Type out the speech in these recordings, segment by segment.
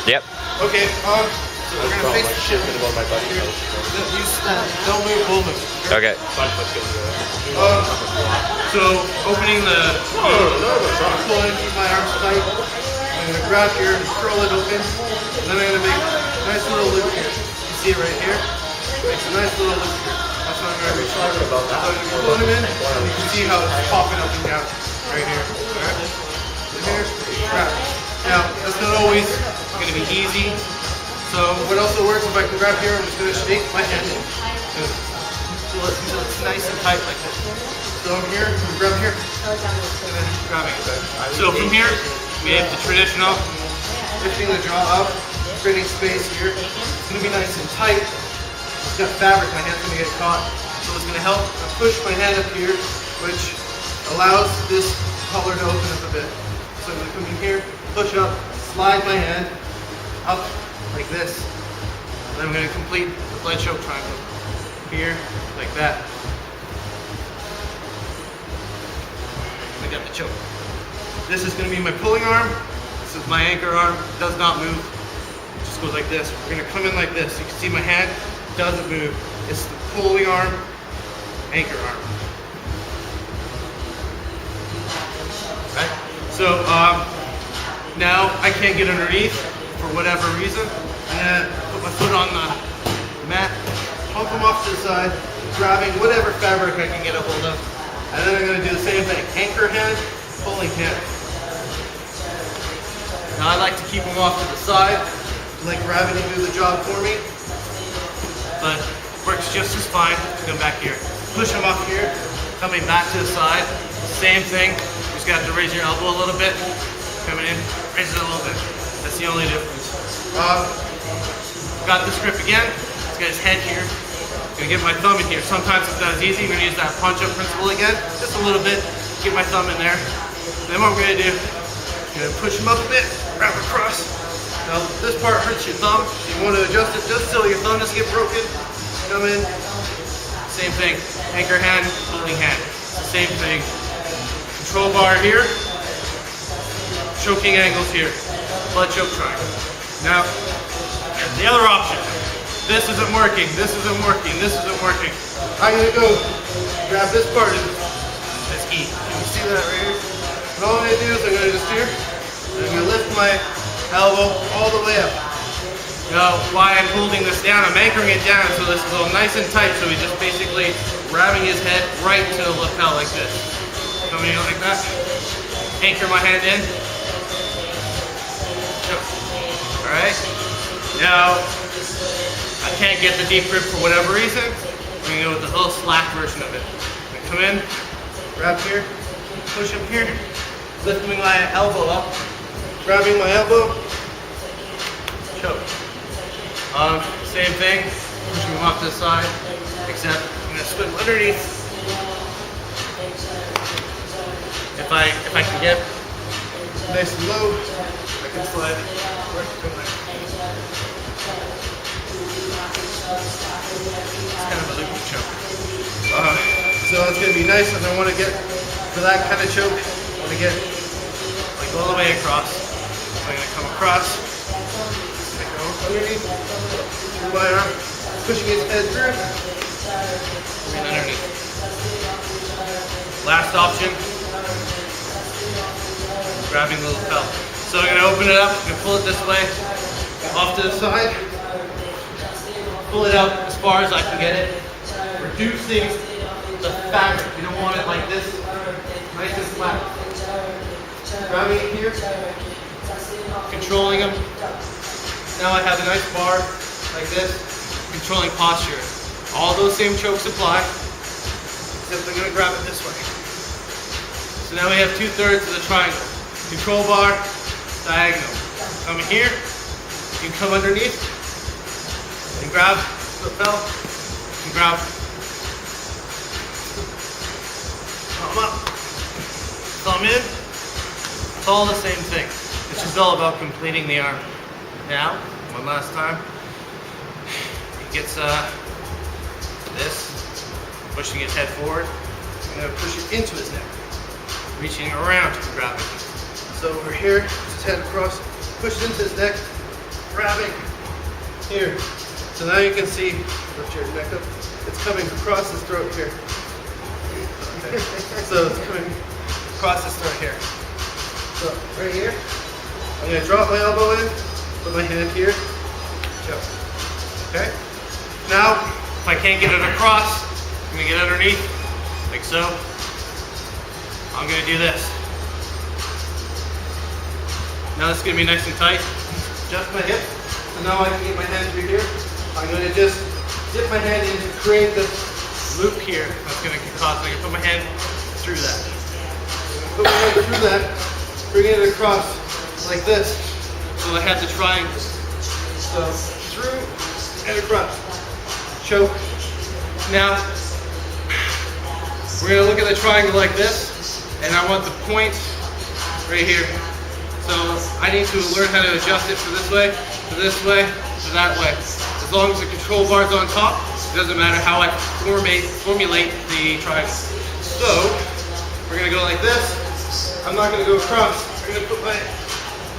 Yep. Okay, so we're gonna face the ship about my buddy. You stand. Don't move, we'll move. Okay. So opening the pulling, keep my arms tight. I'm gonna grab here, curl it open, and then I'm gonna make a nice little loop here. You see it right here? Makes a nice little loop here. That's what I'm gonna reach for. So I'm gonna pull him in, and you can see how it's popping up and down right here. Alright? So here, grab. Now, that's not always gonna be easy. So what also works, if I can grab here, I'm just gonna shake my hand in. So it's nice and tight like this. So I'm here, grab here, and then grabbing it. So from here, we have the traditional, lifting the jaw up, creating space here. It's gonna be nice and tight. It's got fabric, my hand's gonna get caught. So it's gonna help push my hand up here, which allows this collar to open up a bit. So I'm gonna come in here, push up, slide my hand up like this. And I'm gonna complete the blood choke triangle here, like that. I got the choke. This is gonna be my pulling arm. This is my anchor arm. It does not move. It just goes like this. We're gonna come in like this. You can see my hand doesn't move. It's the pulling arm, anchor arm. Right? So now I can't get underneath for whatever reason. I'm gonna put my foot on the mat, pump them off to the side, grabbing whatever fabric I can get a hold of. And then I'm gonna do the same thing. Anchor hand, pulling hand. Now I like to keep them off to the side, let gravity do the job for me. But works just as fine to come back here. Push them up here, coming back to the side. Same thing, just got to raise your elbow a little bit. Coming in, raise it a little bit. That's the only difference. Got this grip again. Let's get his head here. Gonna get my thumb in here. Sometimes it's not as easy. I'm gonna use that punch-up principle again, just a little bit. Get my thumb in there. Then what we're gonna do, gonna push him up a bit, wrap across. Now this part hurts your thumb. So you want to adjust it just so your thumb doesn't get broken. Come in. Same thing. Anchor hand, pulling hand. Same thing. Control bar here. Choking angles here. Blood choke triangle. Now, the other option. This isn't working, this isn't working, this isn't working. I'm gonna go grab this part of this key. You can see that right here? And all I'm gonna do is I'm gonna just here, and I'm gonna lift my elbow all the way up. Now, why I'm holding this down, I'm anchoring it down so this is all nice and tight, so he's just basically grabbing his head right to the lapel like this. Coming in like that. Anchor my hand in. Alright? Now, I can't get the deep grip for whatever reason. I'm gonna go with the little slack version of it. I'm gonna come in, grab here, push him here, lifting my elbow up, grabbing my elbow, choke. Same thing, pushing him off to the side, except I'm gonna swim underneath. If I can get nice and low, I can slide right from there. It's kind of a loopy choke. So it's going to be nice if I want to get for that kind of choke. I want to get like all the way across. So I'm going to come across. I go underneath through my arm, pushing his head through, and underneath. Last option, grabbing the lapel. So I'm going to open it up, I'm going to pull it this way, off to the side. Pull it out as far as I can get it, reducing the fabric. You don't want it like this, nice and flat. Grabbing it here, controlling them. Now I have a nice bar like this, controlling posture. All those same chokes apply, except I'm going to grab it this way. So now we have 2/3 of the triangle. Control bar, diagonal. Come here, you come underneath. And grab the lapel, and grab, thumb up, thumb in. It's all the same thing. It's just all about completing the arm. Now, one last time, he gets this, pushing his head forward. I'm going to push it into his neck, reaching around to grab it. So over here, his head across, push it into his neck, grabbing here. So now you can see, lift your neck up, it's coming across his throat here. Okay. So it's coming across his throat here. So right here, I'm going to drop my elbow in, put my hand here, choke. Okay? Now, if I can't get it across, I'm going to get underneath, like so. I'm going to do this. Now this is going to be nice and tight. Adjust my hip. So now I can get my hand through here. I'm going to just dip my hand in to create this loop here. That's going to cause me to put my hand through that. Put my hand through that, bring it across like this. So I have the triangle. So through and across. Choke. Now, we're going to look at the triangle like this, and I want the point right here. So I need to learn how to adjust it from this way, to this way, to that way. As long as the control bar is on top, it doesn't matter how I formulate the triangle. So, we're going to go like this. I'm not going to go across. I'm going to put my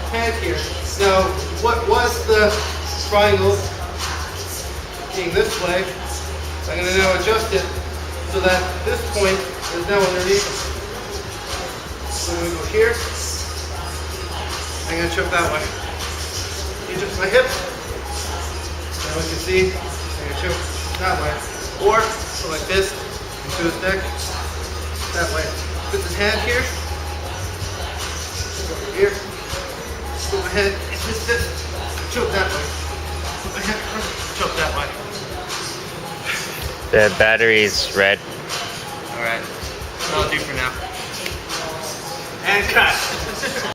hand here. Now, what was the triangle being this way? I'm going to now adjust it so that this point is now underneath. So I'm going to go here. I'm going to choke that way. Adjust my hip. Now we can see I'm going to choke that way. Or put my fist into his neck that way. Put his hand here. Over here. Put my head into his fist. Choke that way. Put my hand choke that way. The battery is red. Alright. That'll do for now. And cut.